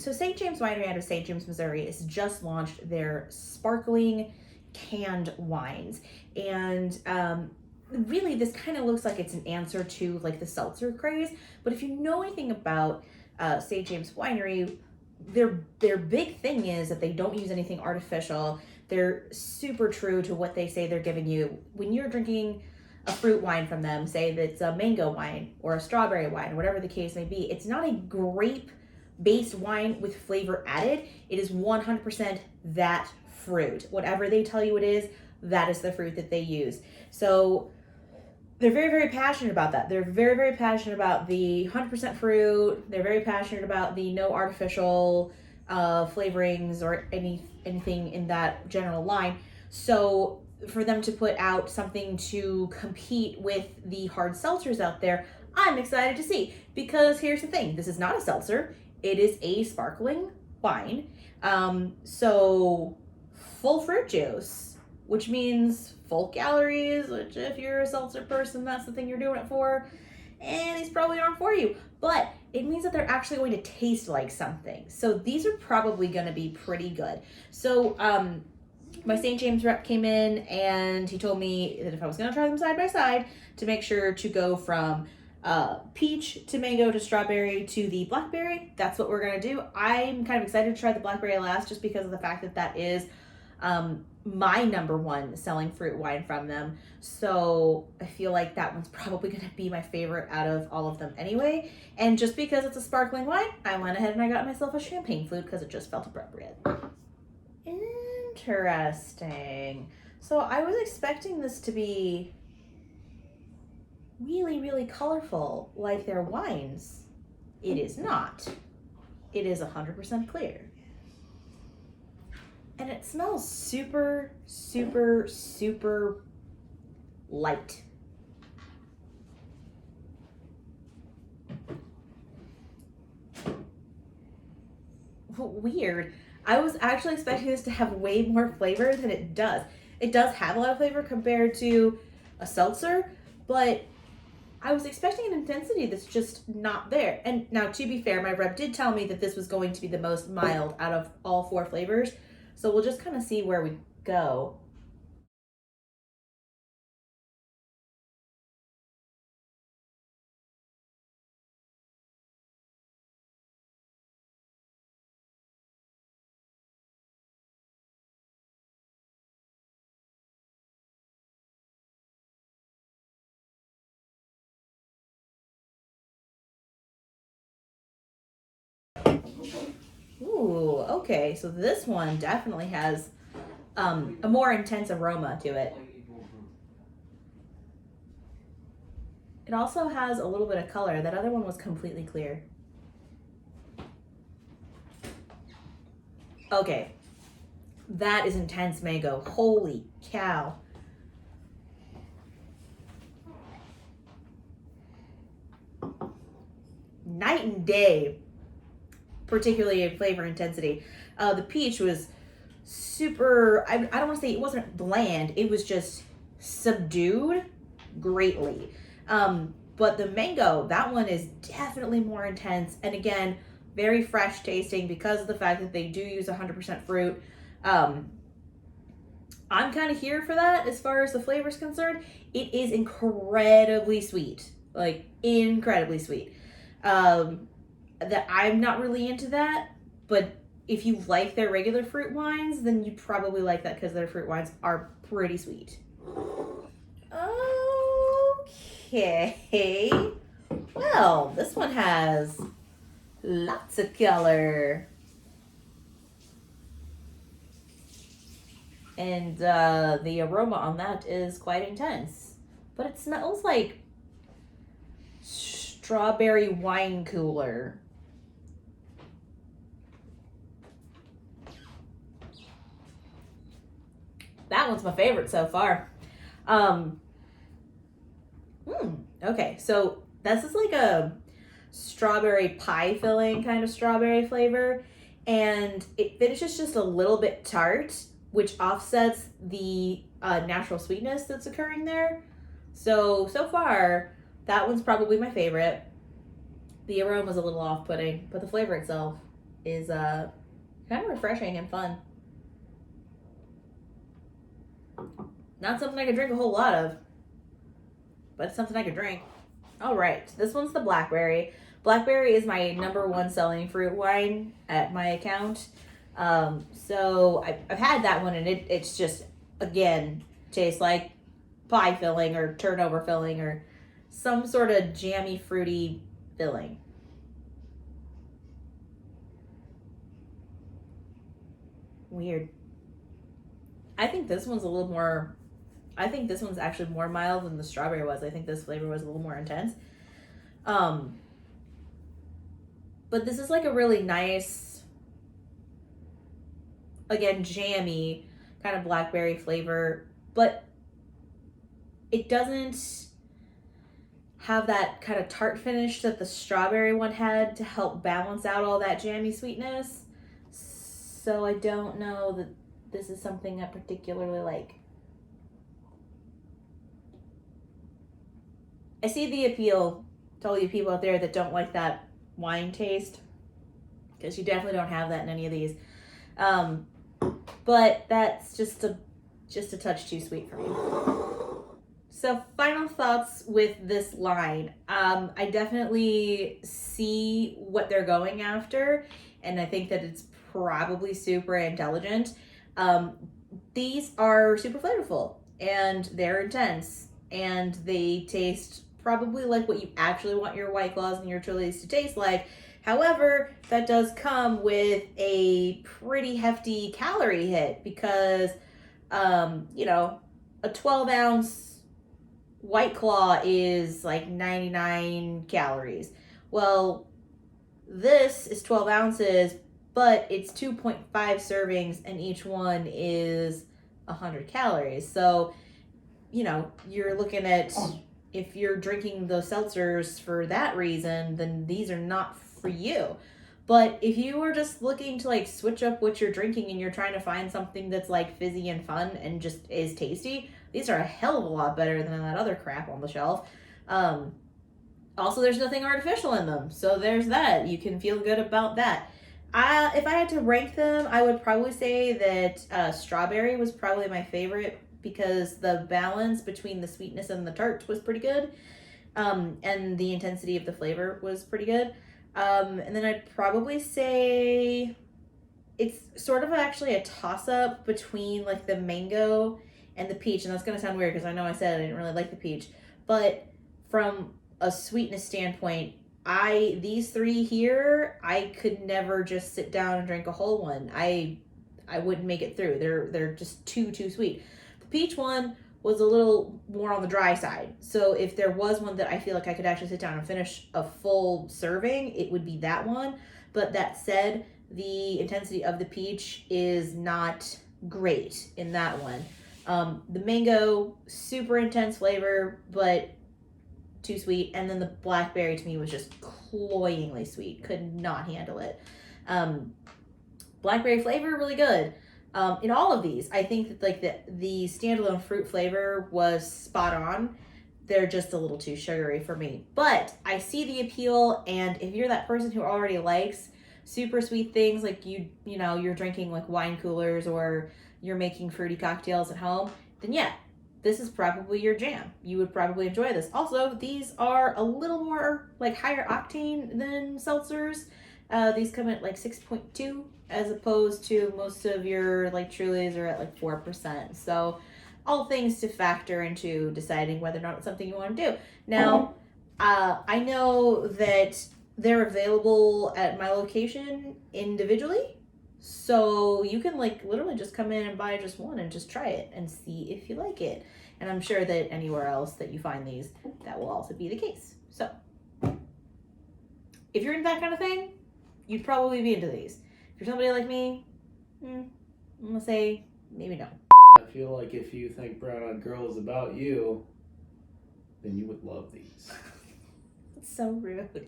So St. James Winery out of St. James, Missouri has just launched their sparkling canned wines. And really this kind of looks like it's an answer to like the seltzer craze. But if you know anything about St. James Winery, their big thing is that they don't use anything artificial. They're super true to what they say they're giving you. When you're drinking a fruit wine from them, say that it's a mango wine or a strawberry wine, whatever the case may be, it's not a grape based wine with flavor added. It is 100% that fruit. Whatever they tell you it is, that is the fruit that they use. So they're very, very passionate about that. They're very, very passionate about the 100% fruit. They're very passionate about the no artificial flavorings or anything in that general line. So for them to put out something to compete with the hard seltzers out there, I'm excited to see. Because here's the thing, this is not a seltzer. It is a sparkling wine. So full fruit juice, which means full calories, which if you're a seltzer person, that's the thing you're doing it for. And these probably aren't for you. But it means that they're actually going to taste like something. So these are probably going to be pretty good. So my St. James rep came in and he told me that if I was going to try them side by side, to make sure to go from peach to mango to strawberry to the blackberry. That's what we're going to do. I'm kind of excited to try the blackberry last just because of the fact that that is my number one selling fruit wine from them. So I feel like that one's probably going to be my favorite out of all of them anyway. And just because it's a sparkling wine, I went ahead and I got myself a champagne flute because it just felt appropriate. Interesting. So I was expecting this to be really, really colorful like their wines. It is not. It is 100% clear. And it smells super, super, super light. Weird. I was actually expecting this to have way more flavor than it does. It does have a lot of flavor compared to a seltzer, but I was expecting an intensity that's just not there. And now, to be fair, my rep did tell me that this was going to be the most mild out of all 4 flavors. So we'll just kind of see where we go. Ooh, okay. So this one definitely has a more intense aroma to it. It also has a little bit of color. That other one was completely clear. Okay. That is intense mango. Holy cow. Night and day, particularly in flavor intensity. The peach was super, I don't want to say it wasn't bland, it was just subdued greatly. But the mango, that one is definitely more intense. And again, very fresh tasting because of the fact that they do use 100% fruit. I'm kind of here for that as far as the flavor is concerned. It is incredibly sweet, like incredibly sweet. That I'm not really into that, but if you like their regular fruit wines, then you probably like that because their fruit wines are pretty sweet. Okay. Well, this one has lots of color. And the aroma on that is quite intense. But it smells like strawberry wine cooler. That one's my favorite so far. Okay, so this is like a strawberry pie filling kind of strawberry flavor, and it finishes just a little bit tart, which offsets the natural sweetness that's occurring there. So far, that one's probably my favorite. The aroma's a little off-putting, but the flavor itself, is kind of refreshing and fun. Not something I could drink a whole lot of, but it's something I could drink. All right, this one's the blackberry. Blackberry is my #1 selling fruit wine at my account. So I've had that one, and it's just, again, tastes like pie filling or turnover filling or some sort of jammy, fruity filling. Weird. I think this one's actually more mild than the strawberry was. I think this flavor was a little more intense. But this is like a really nice, again, jammy kind of blackberry flavor, but it doesn't have that kind of tart finish that the strawberry one had to help balance out all that jammy sweetness. So I don't know that this is something I particularly like. I see the appeal to all you people out there that don't like that wine taste, because you definitely don't have that in any of these. But that's just a touch too sweet for me. So final thoughts with this line. I definitely see what they're going after, and I think that it's probably super intelligent. These are super flavorful, and they're intense, and they taste probably like what you actually want your White Claws and your Trulies to taste like. However, that does come with a pretty hefty calorie hit because, a 12-ounce White Claw is like 99 calories. Well, this is 12 ounces, but it's 2.5 servings, and each one is 100 calories. So, you're looking at, if you're drinking those seltzers for that reason, then these are not for you. But if you are just looking to like switch up what you're drinking and you're trying to find something that's like fizzy and fun and just is tasty, these are a hell of a lot better than that other crap on the shelf. Also, there's nothing artificial in them, so there's that. You can feel good about that. If I had to rank them, I would probably say that strawberry was probably my favorite because the balance between the sweetness and the tart was pretty good, and the intensity of the flavor was pretty good. And then I'd probably say it's sort of actually a toss-up between like the mango and the peach, and that's going to sound weird because I know I said I didn't really like the peach, but from a sweetness standpoint, these three here, I could never just sit down and drink a whole one. I wouldn't make it through. They're just too sweet. The peach one was a little more on the dry side. So if there was one that I feel like I could actually sit down and finish a full serving, it would be that one. But that said, the intensity of the peach is not great in that one. The mango, super intense flavor, but too sweet. And then the blackberry to me was just cloyingly sweet. Could not handle it. Blackberry flavor, really good. In all of these, I think that like the standalone fruit flavor was spot on. They're just a little too sugary for me. But I see the appeal, and if you're that person who already likes super sweet things, like you're drinking like wine coolers or you're making fruity cocktails at home, then yeah, this is probably your jam. You would probably enjoy this. Also, these are a little more like higher octane than seltzers. These come at like 6.2 as opposed to most of your like Trulies are at like 4%. So all things to factor into deciding whether or not it's something you want to do. Now, I know that they're available at my location individually. So you can like literally just come in and buy just one and just try it and see if you like it. And I'm sure that anywhere else that you find these, that will also be the case. So if you're into that kind of thing, you'd probably be into these. If you're somebody like me, I'm gonna say maybe no. I feel like if you think Brown Eyed Girl is about you, then you would love these. It's so rude.